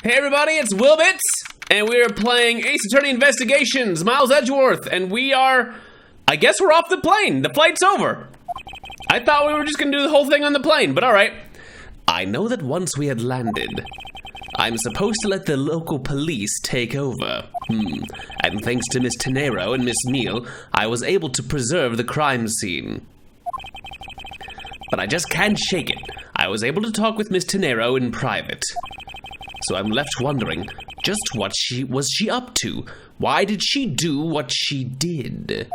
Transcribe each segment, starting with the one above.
Hey everybody, it's Wilbits, and we're playing Ace Attorney Investigations, Miles Edgeworth, and I guess we're off the plane. The flight's over. I thought we were just gonna do the whole thing on the plane, but alright. I know that once we had landed, I'm supposed to let the local police take over. And thanks to Miss Tenero and Miss Neal, I was able to preserve the crime scene. But I just can't shake it. I was able to talk with Miss Tenero in private. So I'm left wondering, just what was she up to? Why did she do what she did?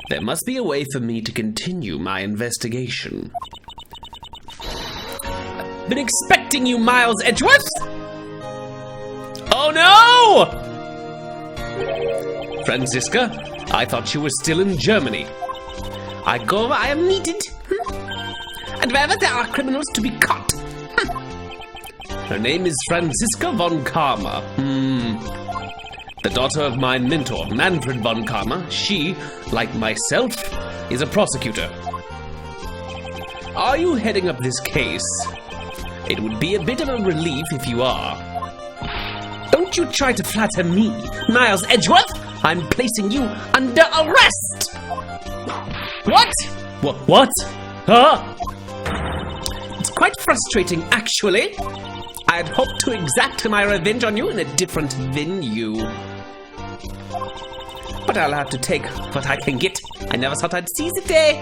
There must be a way for me to continue my investigation. Been expecting you, Miles Edgeworth! Oh no! Franziska, I thought you were still in Germany. I go where I am needed. And wherever there are criminals to be caught. Her name is Franziska Von Karma. The daughter of my mentor, Manfred Von Karma. She, like myself, is a prosecutor. Are you heading up this case? It would be a bit of a relief if you are. Don't you try to flatter me, Miles Edgeworth! I'm placing you under arrest! What? What? Huh? It's quite frustrating, actually. I'd hoped to exact my revenge on you in a different venue. But I'll have to take what I can get. I never thought I'd see the day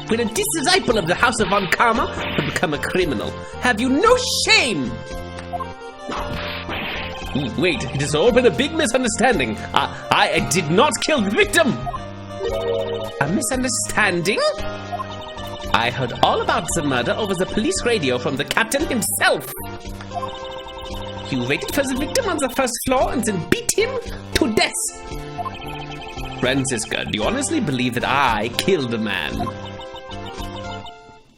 when a disciple of the House of Von Karma would become a criminal. Have you no shame? Wait, it has all been a big misunderstanding. I did not kill the victim. A misunderstanding? I heard all about the murder over the police radio from the captain himself. You waited for the victim on the first floor and then beat him to death. Franziska, do you honestly believe that I killed a man?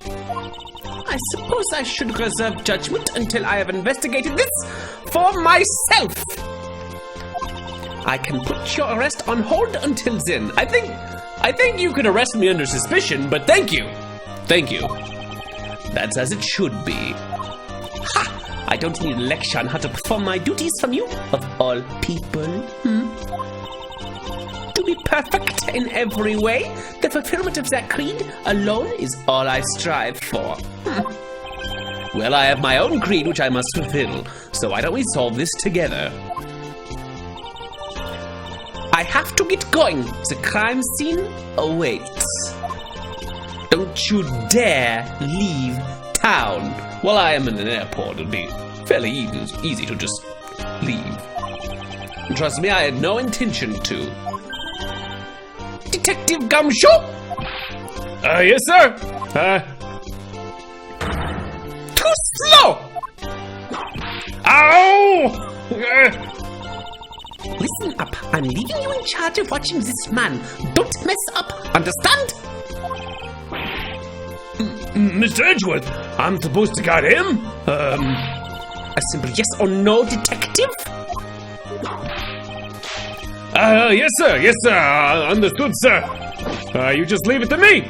I suppose I should reserve judgment until I have investigated this for myself. I can put your arrest on hold until then. I think you could arrest me under suspicion, but thank you. Thank you. That's as it should be. Ha! I don't need a lecture on how to perform my duties from you, of all people. To be perfect in every way, the fulfillment of that creed alone is all I strive for. Well, I have my own creed which I must fulfill, so why don't we solve this together? I have to get going. The crime scene awaits. Don't you dare leave town. While I am in an airport, it'll be fairly easy to just leave. And trust me, I had no intention to. Detective Gumshoe? Yes, sir. Too slow! Ow! Listen up. I'm leaving you in charge of watching this man. Don't mess up. Understand? Mr. Edgeworth, I'm supposed to guard him? A simple yes or no, detective? Yes, sir. Yes, sir. Understood, sir. You just leave it to me.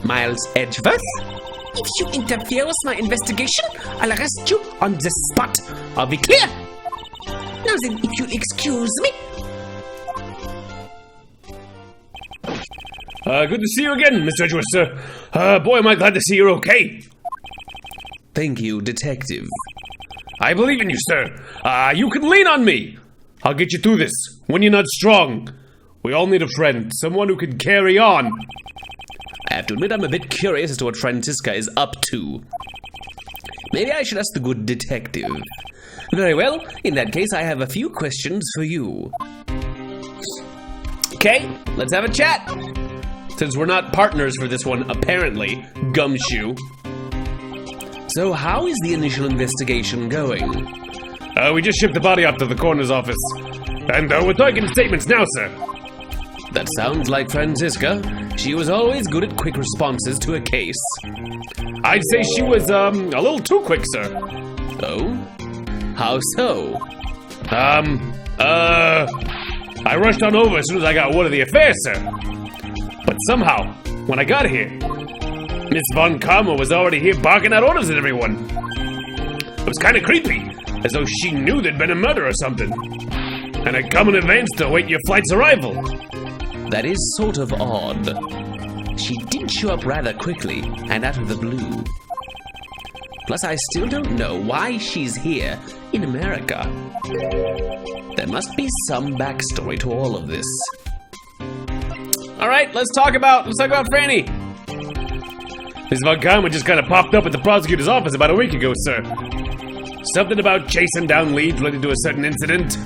Miles Edgeworth? If you interfere with my investigation, I'll arrest you on the spot. Are we clear? Now then, if you'll excuse me. Good to see you again, Mr. Edgeworth, sir. Boy, am I glad to see you're okay. Thank you, detective. I believe in you, sir. You can lean on me. I'll get you through this. When you're not strong, we all need a friend, someone who can carry on. I have to admit I'm a bit curious as to what Franziska is up to. Maybe I should ask the good detective. Very well, in that case, I have a few questions for you. Okay, let's have a chat. Since we're not partners for this one, apparently, Gumshoe. So how is the initial investigation going? We just shipped the body up to the coroner's office. And we're taking statements now, sir. That sounds like Franziska. She was always good at quick responses to a case. I'd say she was, a little too quick, sir. Oh? How so? I rushed on over as soon as I got word of the affair, sir. But somehow, when I got here, Miss Von Karma was already here barking out orders at everyone. It was kind of creepy, as though she knew there'd been a murder or something. And had come in advance to await your flight's arrival. That is sort of odd. She did show up rather quickly, and out of the blue. Plus, I still don't know why she's here in America. There must be some backstory to all of this. All right, let's talk about Franny. Ms. Von Karma just kind of popped up at the prosecutor's office about a week ago, sir. Something about chasing down leads related to a certain incident.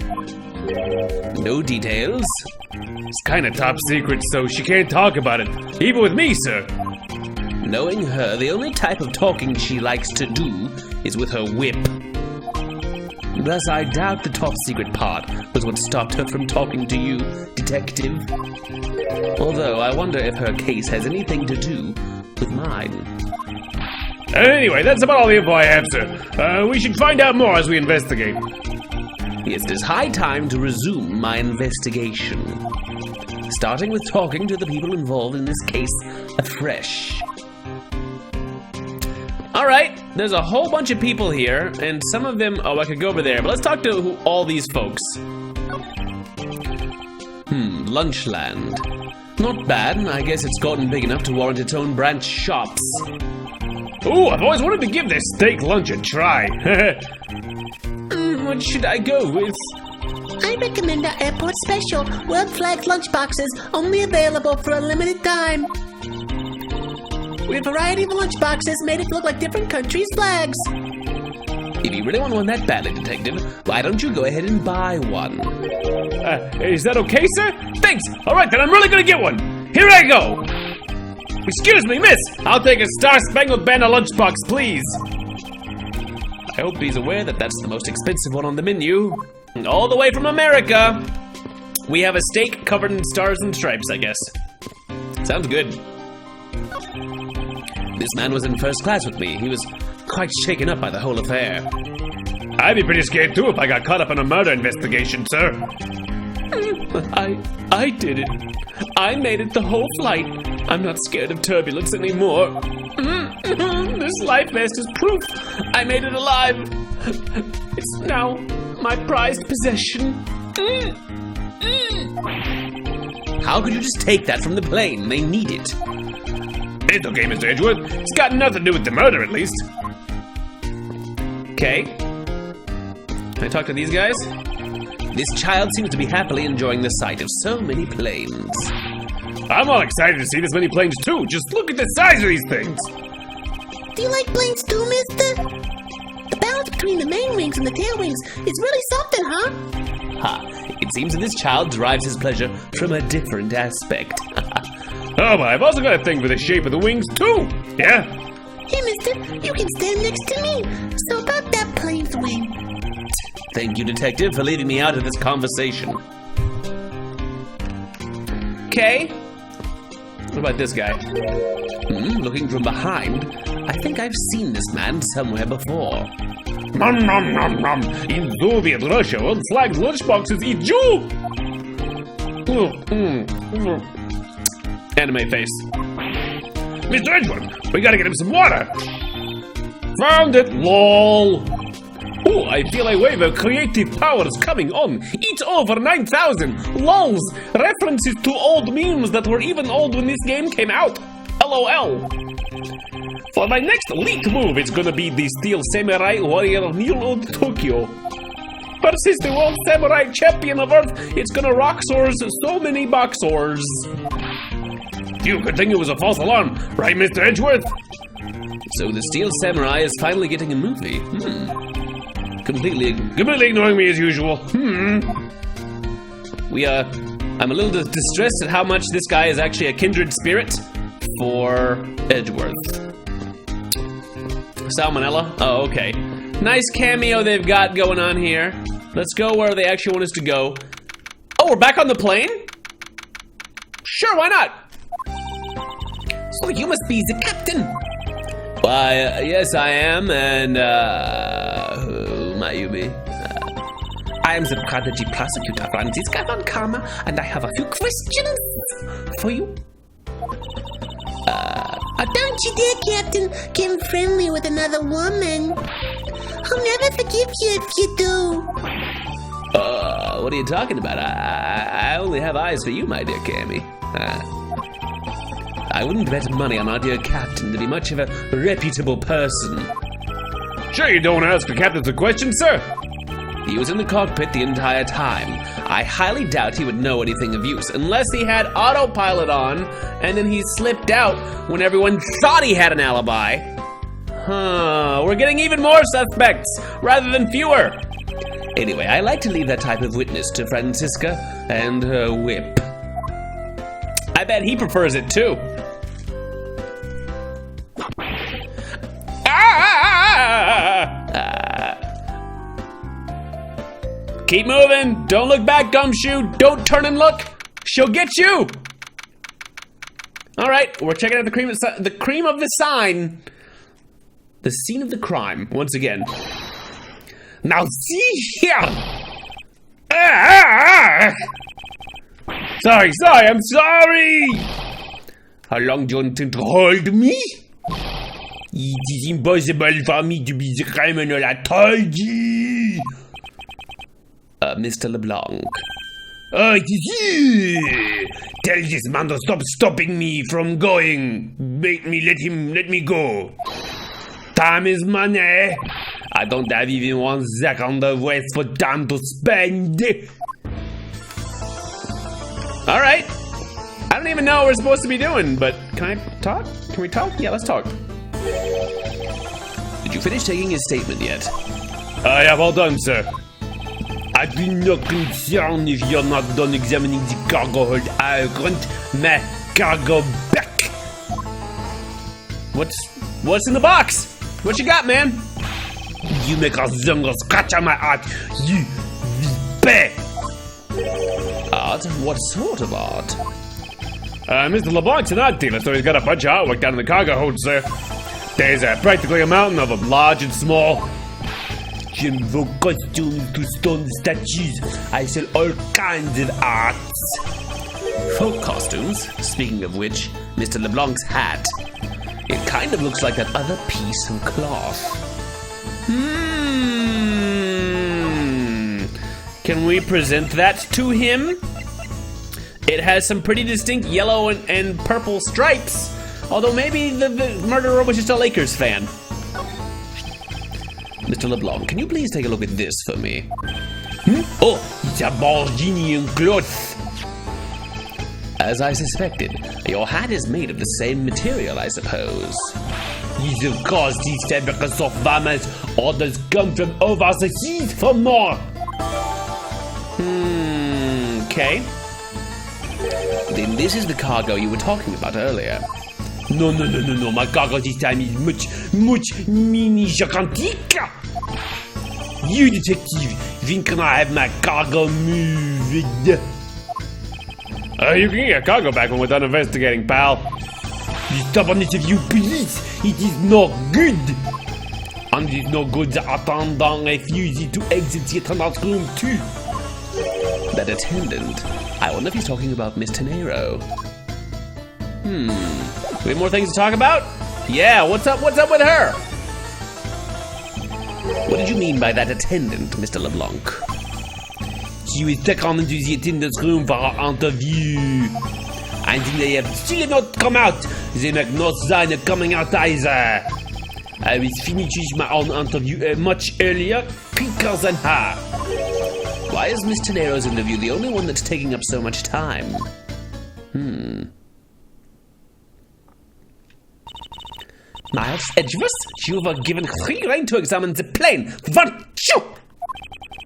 No details? It's kind of top secret, so she can't talk about it, even with me, sir. Knowing her, the only type of talking she likes to do is with her whip. Thus, I doubt the top secret part was what stopped her from talking to you, detective. Although, I wonder if her case has anything to do with mine. Anyway, that's about all the info I have, sir. We should find out more as we investigate. Yes, it is high time to resume my investigation. Starting with talking to the people involved in this case afresh. Alright, there's a whole bunch of people here, and some of them... Oh, I could go over there, but let's talk to all these folks. Lunchland. Not bad, I guess it's gotten big enough to warrant its own branch shops. Ooh, I've always wanted to give this steak lunch a try. What should I go with? I recommend our airport special, World Flag lunchboxes, only available for a limited time. We have a variety of lunchboxes made to look like different countries' flags. If you really want one that badly, detective, why don't you go ahead and buy one? Is that okay, sir? Thanks! Alright, then I'm really gonna get one! Here I go! Excuse me, miss! I'll take a Star-Spangled Banner lunchbox, please! I hope he's aware that that's the most expensive one on the menu. All the way from America! We have a steak covered in stars and stripes, I guess. Sounds good. This man was in first class with me. He was quite shaken up by the whole affair. I'd be pretty scared too if I got caught up in a murder investigation, sir. I did it. I made it the whole flight. I'm not scared of turbulence anymore. This life vest is proof I made it alive. It's now my prized possession. How could you just take that from the plane? They need it. It's okay, Mr. Edgeworth. It's got nothing to do with the murder, at least. Okay. Can I talk to these guys? This child seems to be happily enjoying the sight of so many planes. I'm all excited to see this many planes, too. Just look at the size of these things. Do you like planes too, mister? The balance between the main wings and the tail wings is really something, huh? Ha! It seems that this child derives his pleasure from a different aspect. Oh, but I've also got a thing for the shape of the wings, too. Yeah? Hey, mister, you can stand next to me. So about that plane's wing. Thank you, detective, for leaving me out of this conversation. Okay. What about this guy? Looking from behind, I think I've seen this man somewhere before. Nom nom nom nom. In Soviet Russia, World Flag lunchboxes eat you. Anime face. Mr. Edgeworth, we gotta get him some water. Found it, lol. Oh, I feel a wave of creative powers coming on. It's over 9,000. Lols. References to old memes that were even old when this game came out. LOL. For my next leak move, it's gonna be the Steel Samurai Warrior Neo of Tokyo. Versus the World Samurai Champion of Earth, it's gonna rock swords so many boxers. You could think it was a false alarm, right, Mr. Edgeworth? So the Steel Samurai is finally getting a movie. Completely ignoring me as usual. I'm a little distressed at how much this guy is actually a kindred spirit for Edgeworth. Salmonella? Oh, okay. Nice cameo they've got going on here. Let's go where they actually want us to go. Oh, we're back on the plane? Sure, why not? So you must be the captain. Why, yes I am, and who might you be? I am the prodigy prosecutor, Franziska Von Karma, and I have a few questions for you. Don't you dare, Captain, get friendly with another woman. I'll never forgive you if you do. What are you talking about? I only have eyes for you, my dear Cammy. I wouldn't bet money on our dear captain to be much of a reputable person. Sure you don't ask the captains a question, sir? He was in the cockpit the entire time. I highly doubt he would know anything of use, unless he had autopilot on, and then he slipped out when everyone thought he had an alibi. We're getting even more suspects, rather than fewer. Anyway, I like to leave that type of witness to Franziska and her whip. I bet he prefers it too. Keep moving. Don't look back, Gumshoe. Don't turn and look. She'll get you. All right, we're checking out the cream of the sign. The scene of the crime, once again. Now see here. Sorry, I'm sorry. How long do you intend to hold me? It is impossible for me to be the criminal I told you. Mr. LeBlanc. Oh, it is you. Tell this man to stop stopping me from going. Let me go. Time is money. I don't have even 1 second of waste for time to spend. All right. I don't even know what we're supposed to be doing, but can I talk? Can we talk? Yeah, let's talk. Did you finish taking his statement yet? I have all done, sir. I'd be no concern if you're not done examining the cargo hold. I want my cargo back. What's in the box? What you got, man? You make a jungle scratch on my art. You bear. Art? What sort of art? Mr. LeBlanc's an art dealer, so he's got a bunch of artwork down in the cargo hold, sir. There's practically a mountain of them, large and small. From costumes to stone statues, I sell all kinds of arts. Folk costumes? Speaking of which, Mr. LeBlanc's hat. It kind of looks like that other piece of cloth. Can we present that to him? It has some pretty distinct yellow and purple stripes. Although maybe the murderer was just a Lakers fan. Mr. LeBlanc, can you please take a look at this for me? Oh, it's a Borginian cloth. As I suspected, your hat is made of the same material, I suppose. Yes, of course, these fabrics of farmers orders come from overseas for more. Okay. Then this is the cargo you were talking about earlier. No. My cargo this time is much mini gigantic. You, detective, think I have my cargo moved? You can get your cargo back when we're done investigating, pal. The stubbornness of you police, it is not good. And it is no good the attendant refuses to exit the attendant's room too. That attendant? I wonder if he's talking about Miss Tenero. We have more things to talk about? Yeah, what's up with her? What did you mean by that attendant, Mr. LeBlanc? She was taken into the attendant's room for her interview. And they have still not come out. They make no sign of coming out either. I was finished my own interview much earlier, quicker than her. Why is Miss Tenero's interview the only one that's taking up so much time? Miles Edgeworth, you were given free rein to examine the plane, weren't you?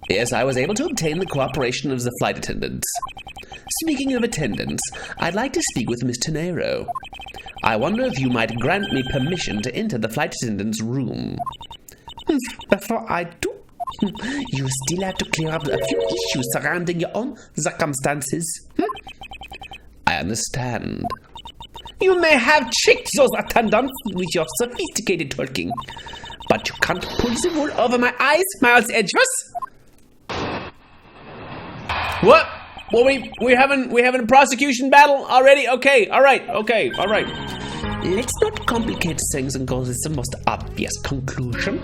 Yes, I was able to obtain the cooperation of the flight attendants. Speaking of attendants, I'd like to speak with Miss Tenero. I wonder if you might grant me permission to enter the flight attendant's room. Before I do, you still have to clear up a few issues surrounding your own circumstances. I understand. You may have tricked those attendants with your sophisticated talking, but you can't pull the wool over my eyes, Miles Edgeworth. What? Well, we having a prosecution battle already? Okay, all right. Let's not complicate things and go to the most obvious conclusion.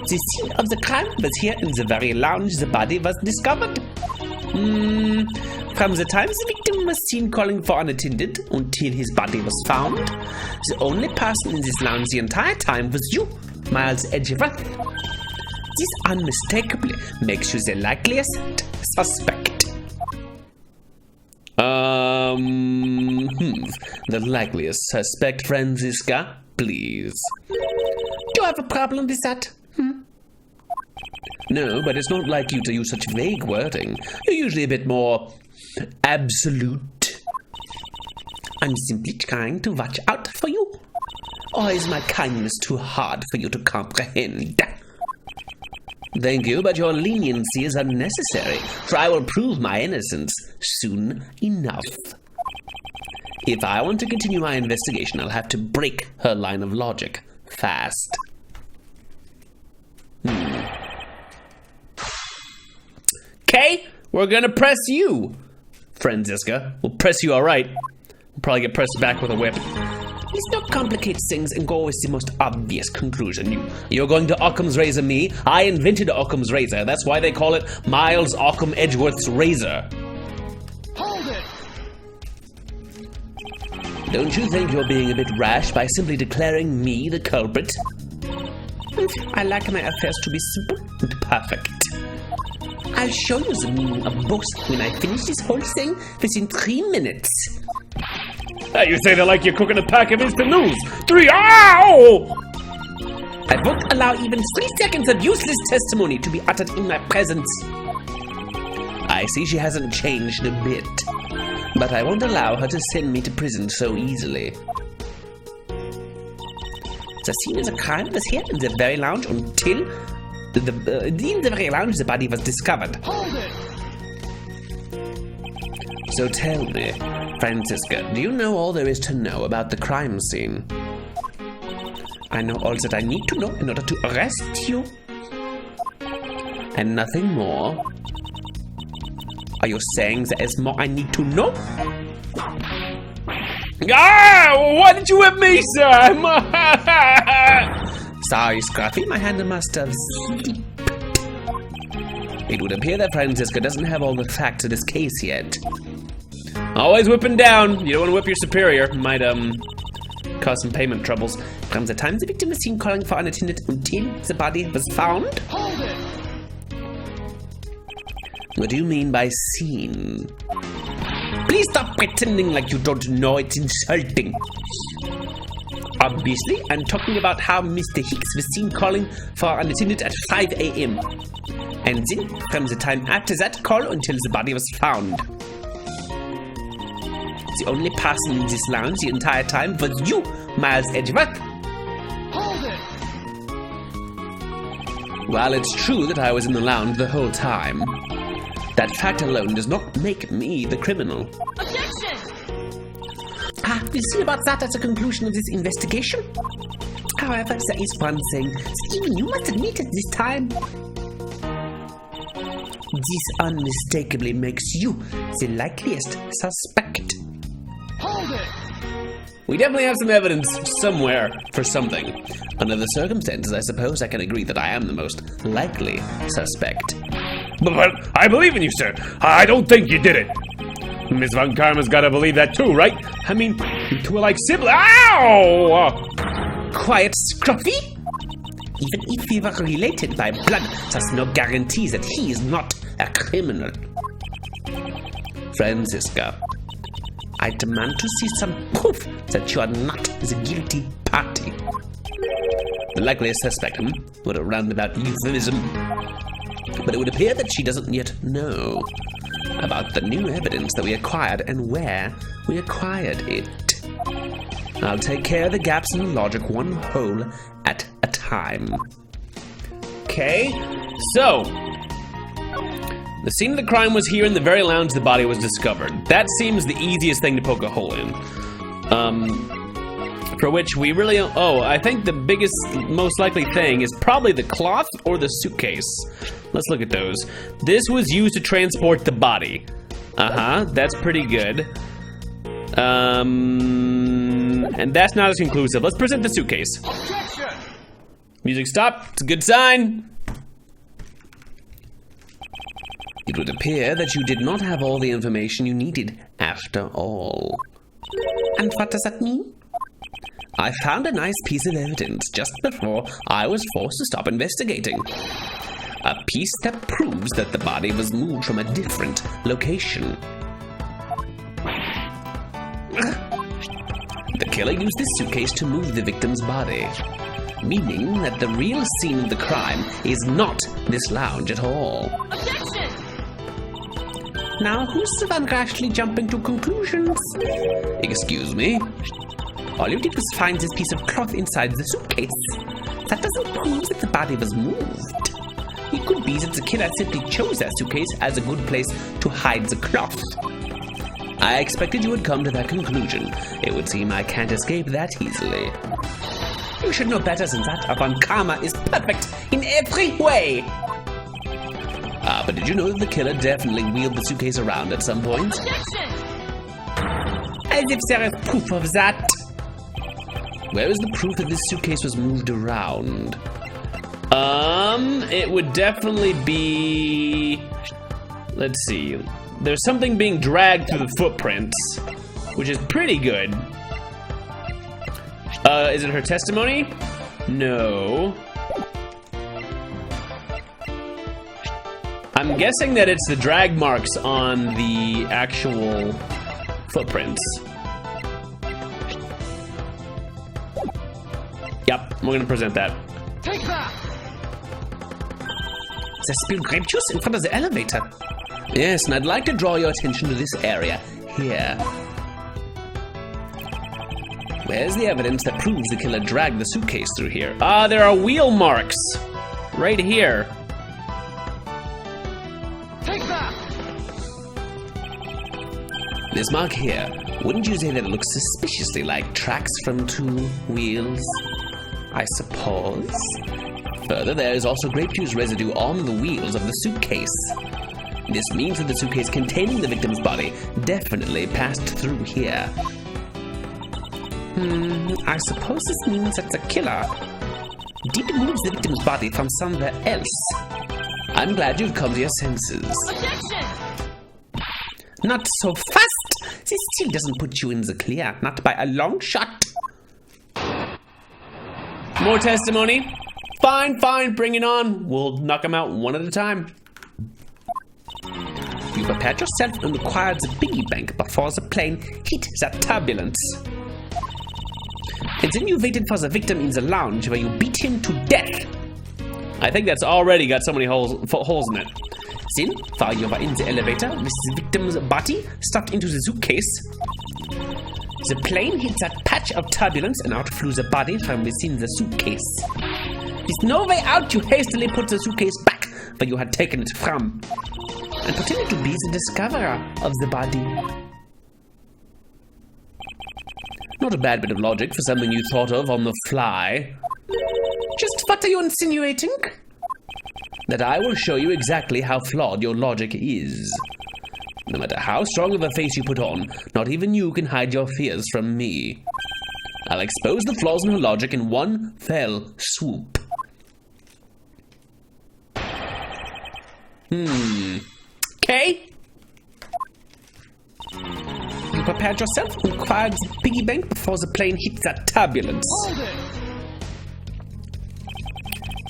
The scene of the crime was here in the very lounge the body was discovered. From the time the victim was seen calling for unattended until his body was found, the only person in this lounge the entire time was you, Miles Edgeworth. This unmistakably makes you the likeliest suspect. The likeliest suspect, Franziska, please. Do you have a problem with that? No, but it's not like you to use such vague wording. You're usually a bit more absolute. I'm simply trying to watch out for you. Or is my kindness too hard for you to comprehend? Thank you, but your leniency is unnecessary, for I will prove my innocence soon enough. If I want to continue my investigation, I'll have to break her line of logic fast. Okay, we're gonna press you, Franziska. We'll press you all right. We'll probably get pressed back with a whip. Let's not complicate things and go with the most obvious conclusion. You're going to Occam's razor me? I invented Occam's razor. That's why they call it Miles Occam Edgeworth's razor. Hold it! Don't you think you're being a bit rash by simply declaring me the culprit? I like my affairs to be simple and perfect. I'll show you the meaning of both when I finish this whole thing within 3 minutes. You say that like you're cooking a pack of instant noodles. 3, ow! I won't allow even 3 seconds of useless testimony to be uttered in my presence. I see she hasn't changed a bit, but I won't allow her to send me to prison so easily. The scene of the crime was here in the very lounge until in the very lounge the body was discovered. Hold it! So tell me, Franziska, do you know all there is to know about the crime scene? I know all that I need to know in order to arrest you. And nothing more? Are you saying there is more I need to know? Why did you whip me, Sam? Sorry, Scruffy, my hand must have slipped. It would appear that Franziska doesn't have all the facts of this case yet. Always whipping down. You don't want to whip your superior. Might, cause some payment troubles. From the time the victim was seen calling for unattended until the body was found? Hold it! What do you mean by seen? Please stop pretending like you don't know. It's insulting. Obviously, I'm talking about how Mr. Hicks was seen calling for unattended at 5 a.m. And then, from the time after that call until the body was found. The only person in this lounge the entire time was you, Miles Edgeworth. Hold it! While it's true that I was in the lounge the whole time, that fact alone does not make me the criminal. Objection! We'll see about that at the conclusion of this investigation. However, there is one thing that even you must admit at this time. This unmistakably makes you the likeliest suspect. Hold it! We definitely have some evidence somewhere for something. Under the circumstances, I suppose I can agree that I am the most likely suspect. But I believe in you, sir. I don't think you did it. Miss Von Karma's gotta believe that too, right? I mean, you two are like siblings. Ow! Quiet, Scruffy! Even if we were related by blood, there's no guarantee that he is not a criminal. Franziska, I demand to see some proof that you are not the guilty party. the likeliest suspect, what a roundabout euphemism. But it would appear that she doesn't yet know about the new evidence that we acquired and where we acquired it. I'll take care of the gaps in the logic one hole at a time. Okay, so the scene of the crime was here in the very lounge the body was discovered. That seems the easiest thing to poke a hole in. For which we really, I think the biggest, most likely thing is probably the cloth or the suitcase. Let's look at those. This was used to transport the body. That's pretty good. And that's not as conclusive. Let's present the suitcase. Objection! Music stopped. It's a good sign. It would appear that you did not have all the information you needed after all. And what does that mean? I found a nice piece of evidence just before I was forced to stop investigating. A piece that proves that the body was moved from a different location. The killer used this suitcase to move the victim's body, meaning that the real scene of the crime is not this lounge at all. Objection! Now, who's the one rashly jumping to conclusions? Excuse me? All you did was find this piece of cloth inside the suitcase. That doesn't prove that the body was moved. It could be that the killer simply chose that suitcase as a good place to hide the cloth. I expected you would come to that conclusion. It would seem I can't escape that easily. You should know better than that. Von Karma is perfect in every way. But did you know that the killer definitely wheeled the suitcase around at some point? Objection! As if there is proof of that. Where is the proof that this suitcase was moved around? It would definitely be... Let's see. There's something being dragged through the footprints, which is pretty good. Is it her testimony? No. I'm guessing that it's the drag marks on the actual footprints. Yep, we're gonna present that. Take that! They spilled grape juice in front of the elevator. Yes, and I'd like to draw your attention to this area here. Where's the evidence that proves the killer dragged the suitcase through here? There are wheel marks right here. Take that! This mark here, wouldn't you say that it looks suspiciously like tracks from two wheels? I suppose. Further, there is also grape juice residue on the wheels of the suitcase. This means that the suitcase containing the victim's body definitely passed through here. I suppose this means that the killer did move the victim's body from somewhere else. I'm glad you've come to your senses. Objection! Not so fast! This still doesn't put you in the clear, not by a long shot. More testimony? Fine, fine, bring it on. We'll knock them out one at a time. You prepared yourself and acquired the piggy bank before the plane hit that turbulence. And then you waited for the victim in the lounge where you beat him to death. I think that's already got so many holes in it. Then, while you were in the elevator with the victim's body stuffed into the suitcase, the plane hit that patch of turbulence and out flew the body from within the suitcase. With no way out, you hastily put the suitcase back where you had taken it from, and pretended to be the discoverer of the body. Not a bad bit of logic for something you thought of on the fly. Just what are you insinuating? That I will show you exactly how flawed your logic is. No matter how strong of a face you put on, not even you can hide your fears from me. I'll expose the flaws in her logic in one fell swoop. Okay. You prepared yourself and acquired the piggy bank before the plane hit that turbulence. Hold it!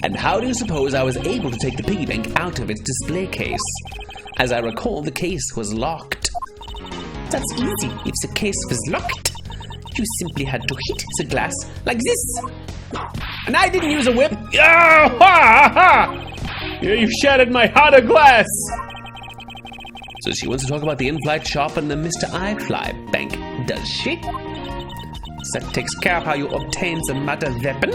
And how do you suppose I was able to take the piggy bank out of its display case? As I recall, the case was locked. That's easy. If the case was locked, you simply had to hit the glass like this. And I didn't use a whip. Ah, ha, ha. You shattered my heart of glass. So she wants to talk about the in-flight shop and the Mr. I-Fly bank, does she? That takes care of how you obtain the murder weapon.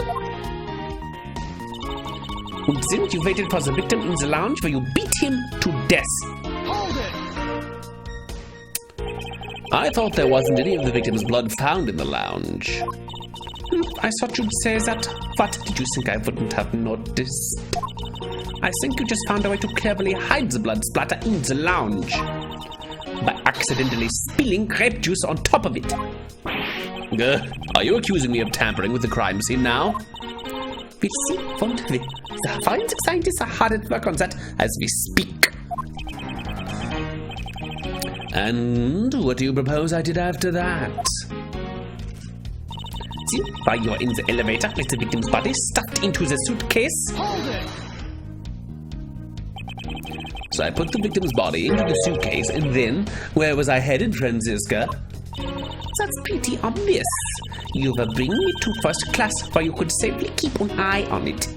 And then you waited for the victim in the lounge where you beat him to death. Hold it! I thought there wasn't any of the victim's blood found in the lounge. I thought you'd say that. What did you think I wouldn't have noticed? I think you just found a way to cleverly hide the blood splatter in the lounge by accidentally spilling grape juice on top of it. Are you accusing me of tampering with the crime scene now? We see, won't we? The forensic scientists are hard at work on that as we speak. And what do you propose I did after that? See, while you're in the elevator with the victim's body stuffed into the suitcase. Hold it! So I put the victim's body into the suitcase, and then, where was I headed, Franziska? That's pretty obvious. You were bringing it to first class where you could safely keep an eye on it.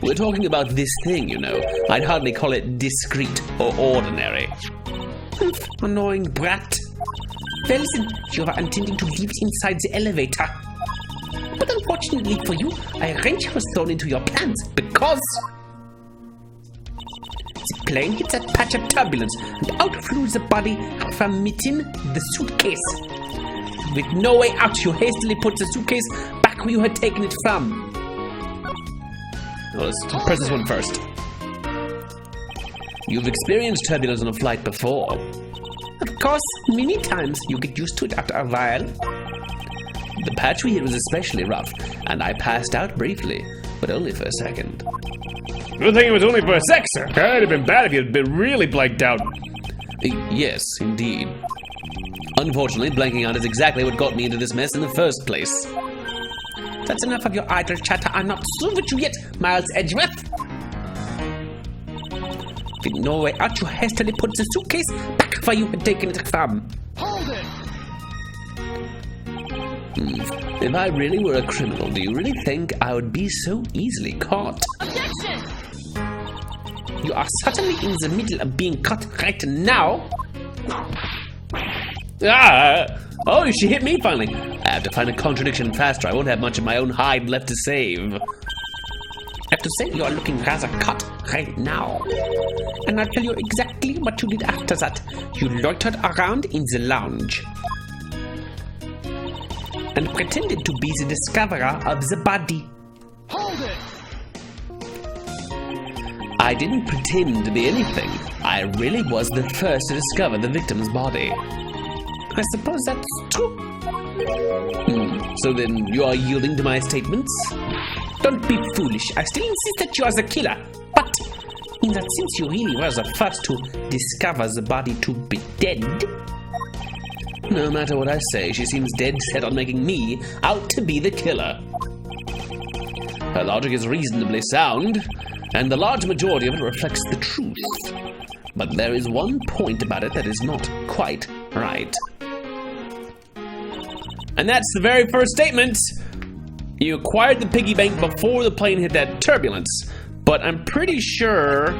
We're talking about this thing, you know. I'd hardly call it discreet or ordinary. Annoying brat. Well, then, you were intending to leave inside the elevator. But unfortunately for you, a wrench was thrown into your plans because the plane hit that patch of turbulence and out flew the body from within the suitcase. With no way out, you hastily put the suitcase back where you had taken it from. Well, let's press this one first. You've experienced turbulence on a flight before. Of course, many times. You get used to it after a while. The patch we hit was especially rough, and I passed out briefly, but only for a second. Good thing it was only for a sec, sir. It'd have been bad if you'd been really blanked out. Yes, indeed. Unfortunately, blanking out is exactly what got me into this mess in the first place. That's enough of your idle chatter. I'm not through with you yet, Miles Edgeworth. With no way out, you hastily put the suitcase back where you had taken it from. Hold it! If I really were a criminal, do you really think I would be so easily caught? Objection! You are certainly in the middle of being caught right now. Oh, she hit me finally. I have to find a contradiction faster. I won't have much of my own hide left to save. I have to say, you are looking rather cut right now. And I'll tell you exactly what you did after that. You loitered around in the lounge and pretended to be the discoverer of the body. Hold it! I didn't pretend to be anything. I really was the first to discover the victim's body. I suppose that's true. So then you are yielding to my statements? Don't be foolish. I still insist that you are the killer. But in that sense, you really were the first to discover the body to be dead. No matter what I say, she seems dead set on making me out to be the killer. Her logic is reasonably sound, and the large majority of it reflects the truth. But there is one point about it that is not quite right. And that's the very first statement. You acquired the piggy bank before the plane hit that turbulence. But I'm pretty sure,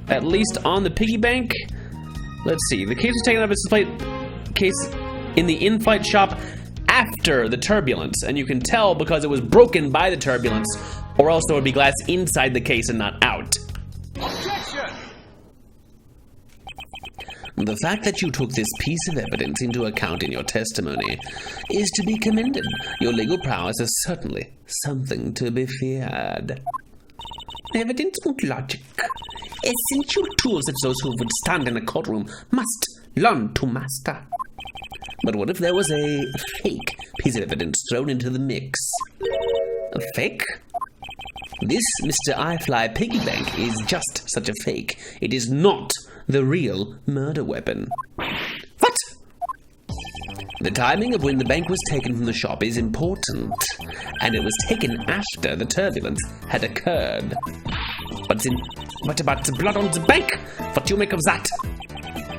at least on the piggy bank, let's see, the case was taken out of its case in the in-flight shop after the turbulence. And you can tell because it was broken by the turbulence, or else there would be glass inside the case and not out. Objection! The fact that you took this piece of evidence into account in your testimony is to be commended. Your legal prowess is certainly something to be feared. Evidence and logic, essential tools that those who would stand in a courtroom must learn to master. But what if there was a fake piece of evidence thrown into the mix? A fake? This Mr. iFly piggy bank is just such a fake. It is not the real murder weapon. What? The timing of when the bank was taken from the shop is important, and it was taken after the turbulence had occurred. But what about the blood on the bank? What do you make of that?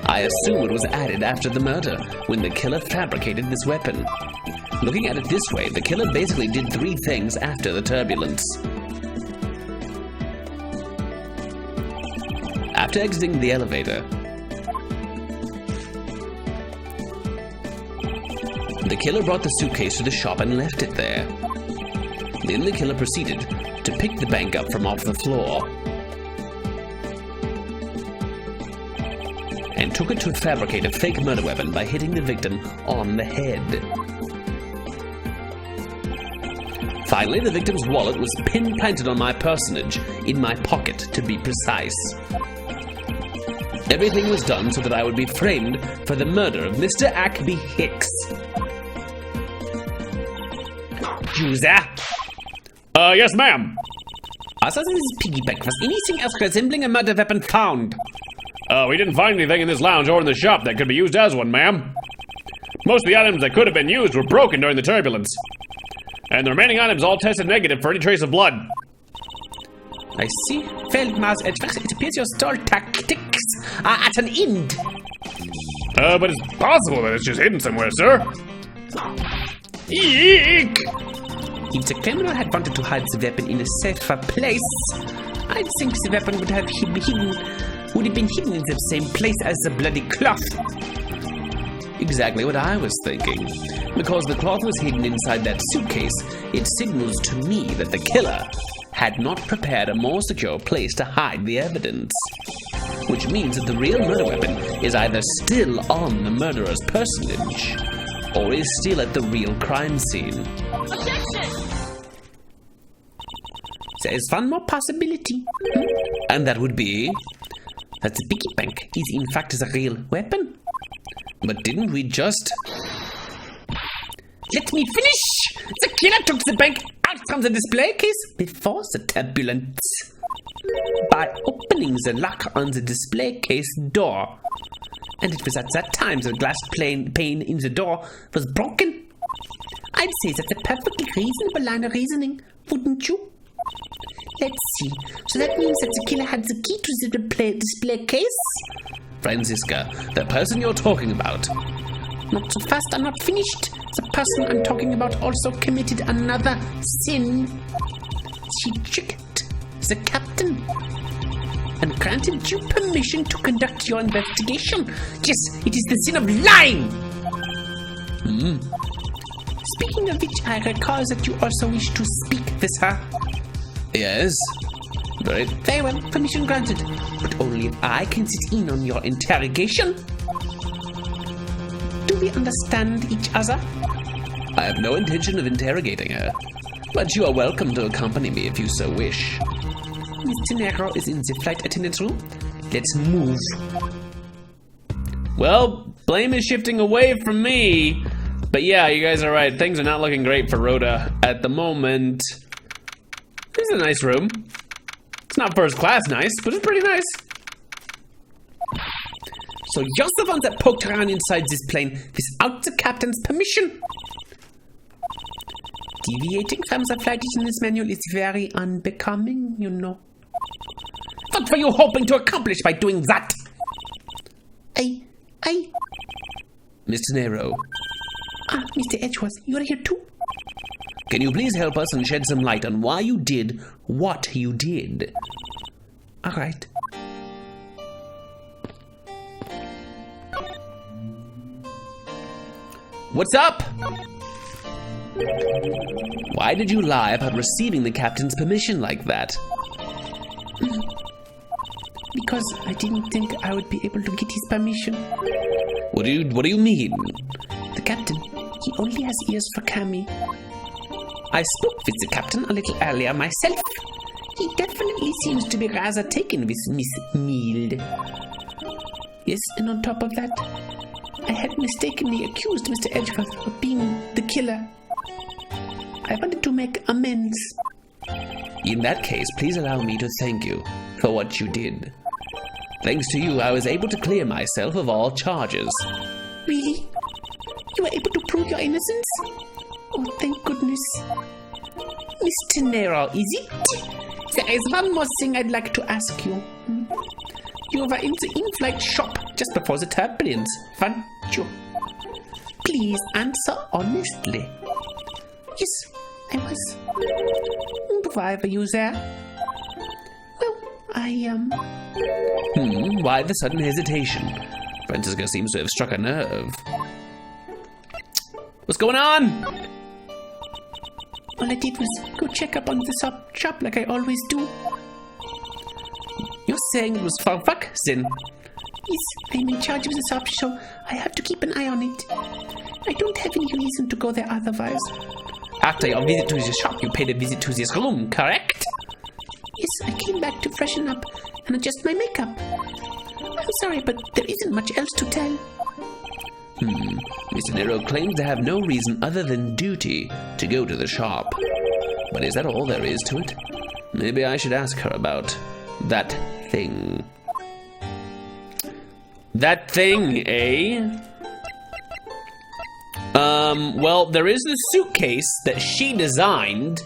I assume it was added after the murder, when the killer fabricated this weapon. Looking at it this way, the killer basically did three things after the turbulence. After exiting the elevator, the killer brought the suitcase to the shop and left it there. Then the killer proceeded to pick the bank up from off the floor and took it to fabricate a fake murder weapon by hitting the victim on the head. Finally, the victim's wallet was pin-planted on my personage, in my pocket to be precise. Everything was done so that I would be framed for the murder of Mr. Ackby Hicks. You there? Yes, ma'am. Other than this piggy bank, was anything else resembling a murder weapon found? We didn't find anything in this lounge or in the shop that could be used as one, ma'am. Most of the items that could have been used were broken during the turbulence. And the remaining items all tested negative for any trace of blood. I see. Well, Mars Edgeworth, it appears your stall tactics are at an end. But it's possible that it's just hidden somewhere, sir. Eek! If the criminal had wanted to hide the weapon in a safer place, I think the weapon would have been hidden in the same place as the bloody cloth. Exactly what I was thinking. Because the cloth was hidden inside that suitcase, it signals to me that the killer had not prepared a more secure place to hide the evidence. Which means that the real murder weapon is either still on the murderer's personage, or is still at the real crime scene. Objection! There is one more possibility. And that would be? That the piggy bank is in fact the real weapon. But didn't we just... Let me finish! The killer took the bank out from the display case before the turbulence. By opening the lock on the display case door. And it was at that time the glass pane in the door was broken. I'd say that's a perfectly reasonable line of reasoning, wouldn't you? Let's see. So that means that the killer had the key to the display case? Franziska, the person you're talking about. Not so fast, I'm not finished. The person I'm talking about also committed another sin. She tricked the captain and granted you permission to conduct your investigation. Yes, it is the sin of lying. Speaking of which, I recall that you also wish to speak with her. Yes. Right. Very well, permission granted. But only if I can sit in on your interrogation. Do we understand each other? I have no intention of interrogating her, but you are welcome to accompany me if you so wish. Mr. Nero is in the flight attendant's room. Let's move. Well, blame is shifting away from me. But yeah, you guys are right. Things are not looking great for Rhoda at the moment. This is a nice room. It's not first class nice, but it's pretty nice. So you're the one that poked around inside this plane without the captain's permission? Deviating from the flight attendant's manual is very unbecoming, you know. What were you hoping to accomplish by doing that? Mr. Nero. Mr. Edgeworth, you're here too? Can you please help us and shed some light on why you did what you did? All right. What's up? Why did you lie about receiving the captain's permission like that? Because I didn't think I would be able to get his permission. What do you mean? The captain, he only has ears for Cammy. I spoke with the captain a little earlier myself. He definitely seems to be rather taken with Miss Mead. Yes, and on top of that, I had mistakenly accused Mr. Edgeworth of being the killer. I wanted to make amends. In that case, please allow me to thank you for what you did. Thanks to you, I was able to clear myself of all charges. Really? You were able to prove your innocence? Oh, thank goodness. Mr. Nero, is it? There is one more thing I'd like to ask you. You were in the in-flight shop just before the turbulence, weren't you? Please answer honestly. Yes, I was. Why were you there? Well, Why the sudden hesitation? Franziska seems to have struck a nerve. What's going on? All I did was go check up on the shop like I always do. You're saying it was for fuck, then? Yes, I'm in charge of the shop, so I have to keep an eye on it. I don't have any reason to go there otherwise. After your visit to the shop, you paid a visit to this room, correct? Yes, I came back to freshen up and adjust my makeup. I'm sorry, but there isn't much else to tell. Mr. Nero claims to have no reason other than duty to go to the shop. But is that all there is to it? Maybe I should ask her about that thing. That thing, eh? Well, there is the suitcase that she designed.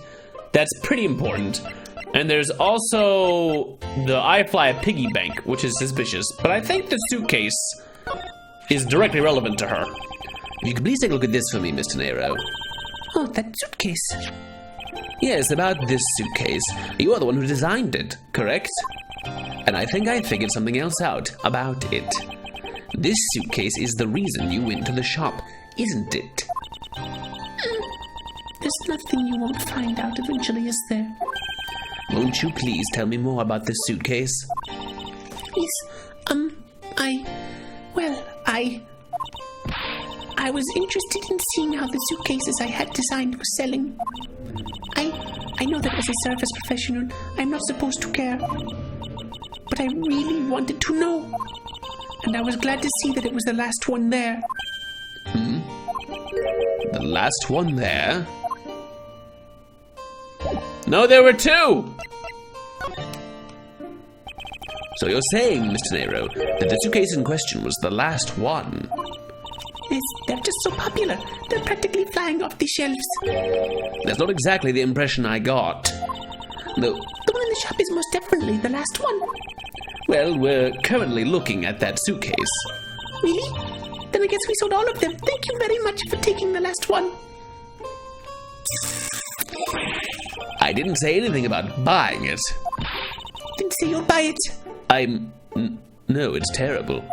That's pretty important. And there's also the I Fly a Piggy Bank, which is suspicious. But I think the suitcase is directly relevant to her. If you could please take a look at this for me, Mr. Nero. Oh, that suitcase. Yes, about this suitcase. You are the one who designed it, correct? And I think I figured something else out about it. This suitcase is the reason you went to the shop, isn't it? There's nothing you won't find out eventually, is there? Won't you please tell me more about this suitcase? Yes, I was interested in seeing how the suitcases I had designed were selling. I know that as a service professional, I'm not supposed to care. But I really wanted to know. And I was glad to see that it was the last one there. The last one there? No, there were two! So you're saying, Mr. Nero, that the suitcase in question was the last one? Yes, they're just so popular. They're practically flying off the shelves. That's not exactly the impression I got. Though, The one in the shop is most definitely the last one. well, we're currently looking at that suitcase. Really? Then I guess we sold all of them. Thank you very much for taking the last one. I didn't say anything about buying it. Didn't say you'll buy it. No, it's terrible.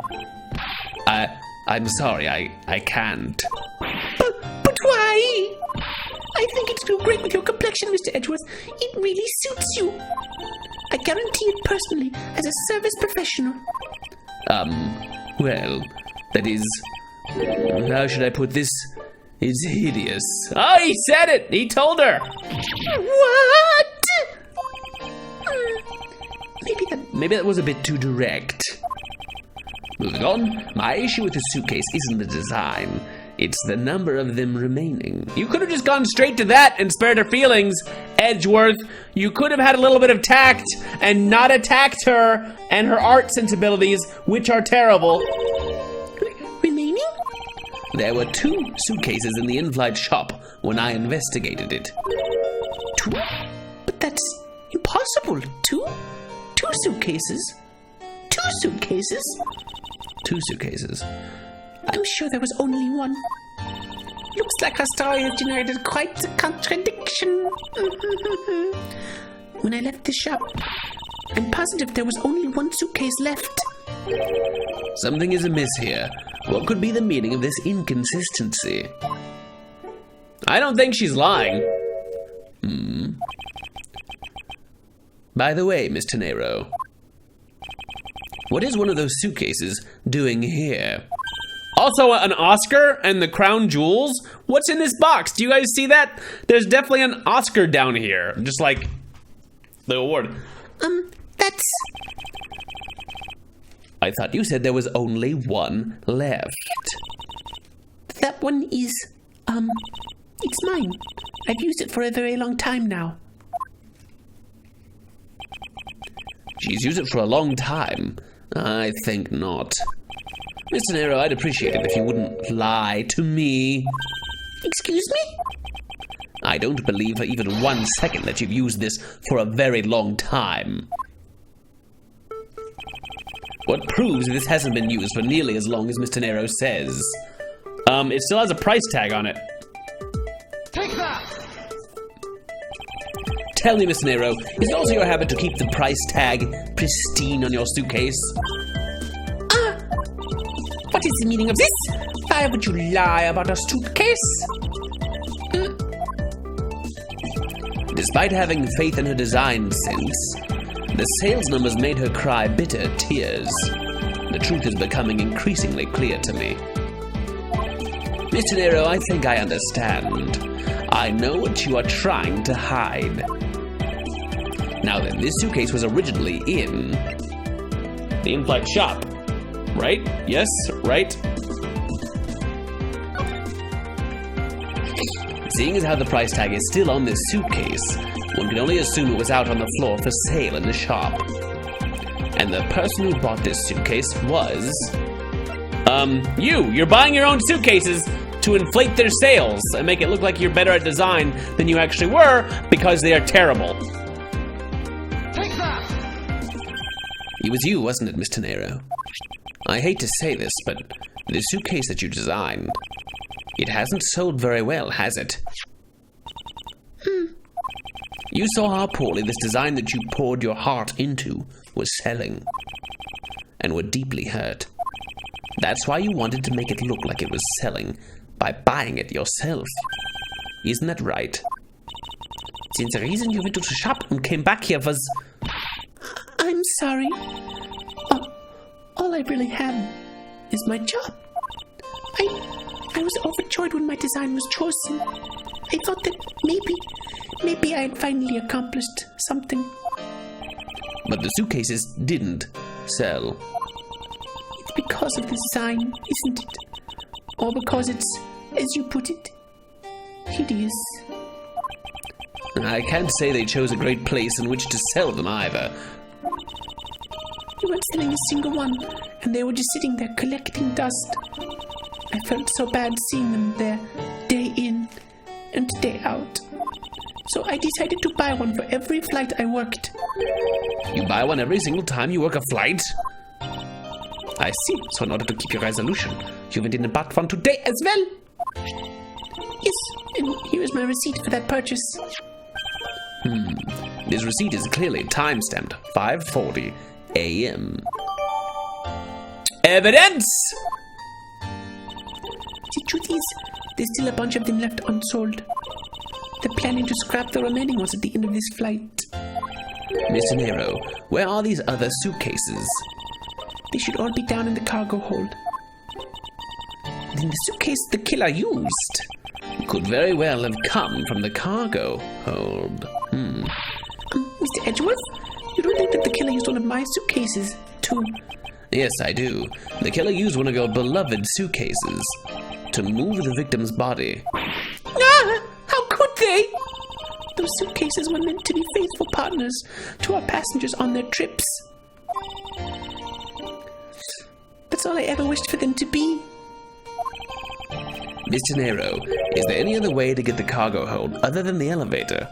I'm sorry, I can't. But why? I think it's so great with your complexion, Mr. Edgeworth. It really suits you. I guarantee it personally, as a service professional. Well, that is... How should I put this? It's hideous. Oh, he said it! He told her! What? Maybe that was a bit too direct. Moving on, my issue with the suitcase isn't the design. It's the number of them remaining. You could have just gone straight to that and spared her feelings, Edgeworth. You could have had a little bit of tact and not attacked her and her art sensibilities, which are terrible. Remaining? There were 2 suitcases in the in-flight shop when I investigated it. 2? But that's impossible. 2? 2 suitcases? 2 suitcases? 2 suitcases. I'm sure there was only one. Looks like our story has generated quite a contradiction. When I left the shop, I'm positive there was only one suitcase left. Something is amiss here. What could be the meaning of this inconsistency? I don't think she's lying. By the way, Mr. Nero, what is one of those suitcases doing here? Also, an Oscar and the crown jewels? What's in this box? Do you guys see that? There's definitely an Oscar down here. Just like the award. That's... I thought you said there was only one left. That one is, it's mine. I've used it for a very long time now. She's used it for a long time. I think not. Mr. Nero, I'd appreciate it if you wouldn't lie to me. Excuse me? I don't believe for even 1 second that you've used this for a very long time. What proves this hasn't been used for nearly as long as Mr. Nero says? It still has a price tag on it. Take that! Tell me, Mr. Nero, is it also your habit to keep the price tag pristine on your suitcase? What is the meaning of this? Why would you lie about a suitcase? Despite having faith in her design sense, the sales numbers made her cry bitter tears. The truth is becoming increasingly clear to me. Mr. Nero, I think I understand. I know what you are trying to hide. Now then, this suitcase was originally in The in-flight shop. Right? Yes, right? Seeing as how the price tag is still on this suitcase, one can only assume it was out on the floor for sale in the shop. And the person who bought this suitcase was... You're buying your own suitcases to inflate their sales and make it look like you're better at design than you actually were because they are terrible. Take that! It was you, wasn't it, Mr. Nero? I hate to say this, but the suitcase that you designed, it hasn't sold very well, has it? You saw how poorly this design that you poured your heart into was selling, and were deeply hurt. That's why you wanted to make it look like it was selling by buying it yourself. Isn't that right? Since the reason you went to the shop and came back here was... I'm sorry. All I really have is my job. I was overjoyed when my design was chosen. I thought that maybe I had finally accomplished something. But the suitcases didn't sell. It's because of the design, isn't it? Or because it's, as you put it, hideous. I can't say they chose a great place in which to sell them either. You weren't selling a single one, and they were just sitting there collecting dust. I felt so bad seeing them there, day in and day out. So I decided to buy one for every flight I worked. You buy one every single time you work a flight? I see. So in order to keep your resolution, you went in and bought one today as well? Yes, and here is my receipt for that purchase. This receipt is clearly time-stamped 5:40 a.m. Evidence! The truth is, there's still a bunch of them left unsold. They're planning to scrap the remaining ones at the end of this flight. Mr. Nero, where are these other suitcases? They should all be down in the cargo hold. Then the suitcase the killer used could very well have come from the cargo hold. Mr. Edgeworth, you don't think that the killer used one of my suitcases to... Yes, I do. The killer used one of your beloved suitcases to move the victim's body. Ah! How could they? Those suitcases were meant to be faithful partners to our passengers on their trips. That's all I ever wished for them to be. Mr. Nero, is there any other way to get the cargo hold other than the elevator?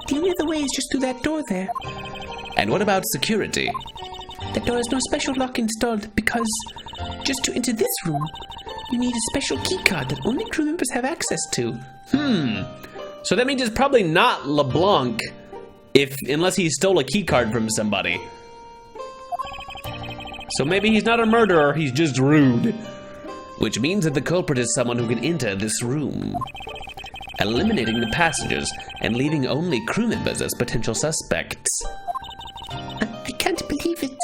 The only other way is just through that door there. And what about security? That door has no special lock installed because just to enter this room, you need a special key card that only crew members have access to. So that means it's probably not LeBlanc, unless he stole a key card from somebody. So maybe he's not a murderer, he's just rude. Which means that the culprit is someone who can enter this room, eliminating the passengers and leaving only crew members as potential suspects. I can't believe it.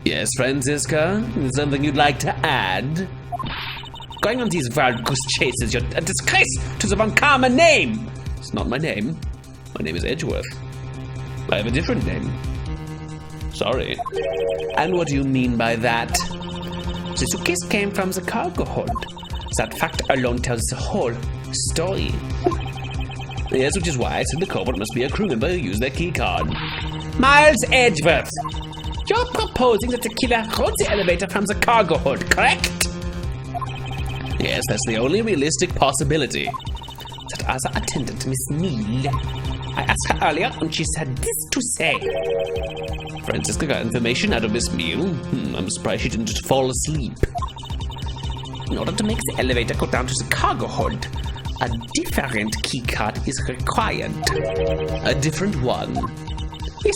Yes, Franziska? Something you'd like to add? Going on these wild goose chases, you're a disgrace to the Von Karma name! It's not my name. My name is Edgeworth. I have a different name. Sorry. And what do you mean by that? The suitcase came from the cargo hold. That fact alone tells the whole story. Yes, which is why I said the culprit must be a crew member who used their key card. Miles Edgeworth! You're proposing that the killer rode the elevator from the cargo hold, correct? Yes, that's the only realistic possibility. That other attendant, Miss Neal. I asked her earlier and she had this to say. Franziska got information out of Miss Meal. I'm surprised she didn't just fall asleep. In order to make the elevator go down to the cargo hold, a different key card is required. A different one? Yes,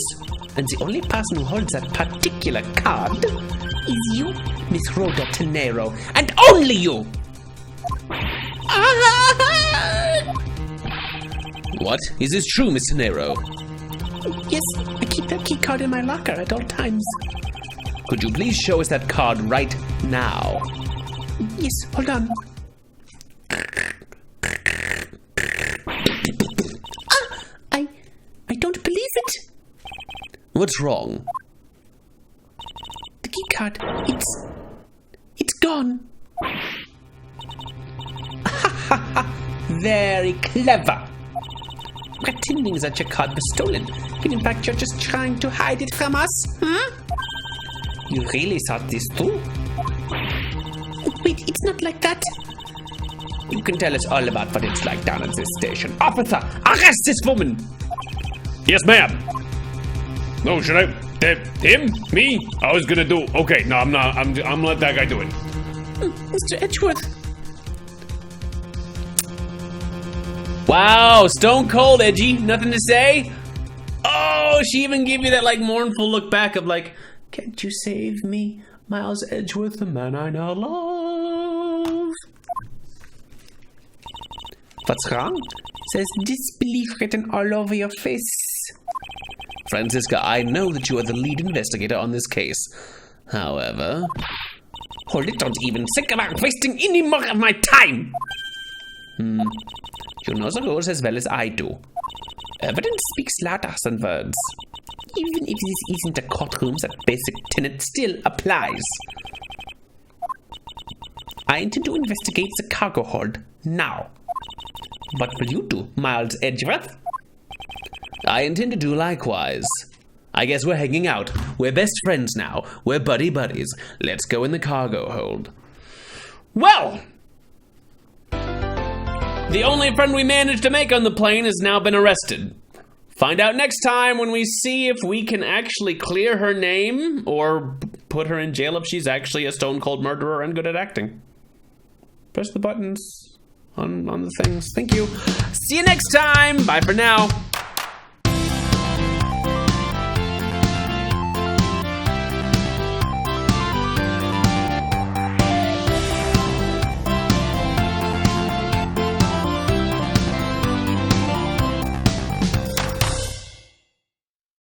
and the only person who holds that particular card is you, Miss Rhoda Tenero, and only you! What? Is this true, Mr. Nero? Yes, I keep that key card in my locker at all times. Could you please show us that card right now? Yes, hold on. I don't believe it. What's wrong? The key card, it's gone. Ha ha! Very clever. Pretending that your card was stolen, when in fact you're just trying to hide it from us, huh? You really thought this through? Wait, it's not like that. You can tell us all about what it's like down at this station. Officer, arrest this woman! Yes, ma'am. No, should I? Him? Me? I was gonna do. Okay, no, I'm not. I'm gonna let that guy do it. Mr. Edgeworth. Wow, stone cold, Edgy. Nothing to say? Oh, she even gave you that like mournful look back of like, can't you save me, Miles Edgeworth, the man I now love? What's wrong? There's disbelief written all over your face. Franziska, I know that you are the lead investigator on this case. However... Hold it, don't even think about wasting any more of my time! You know the rules as well as I do. Evidence speaks louder than words. Even if this isn't a courtroom, that basic tenet still applies. I intend to investigate the cargo hold now. What will you do, Miles Edgeworth? I intend to do likewise. I guess we're hanging out. We're best friends now. We're buddies. Let's go in the cargo hold. Well! The only friend we managed to make on the plane has now been arrested. Find out next time when we see if we can actually clear her name or put her in jail if she's actually a stone cold murderer and good at acting. Press the buttons on the things. Thank you. See you next time. Bye for now.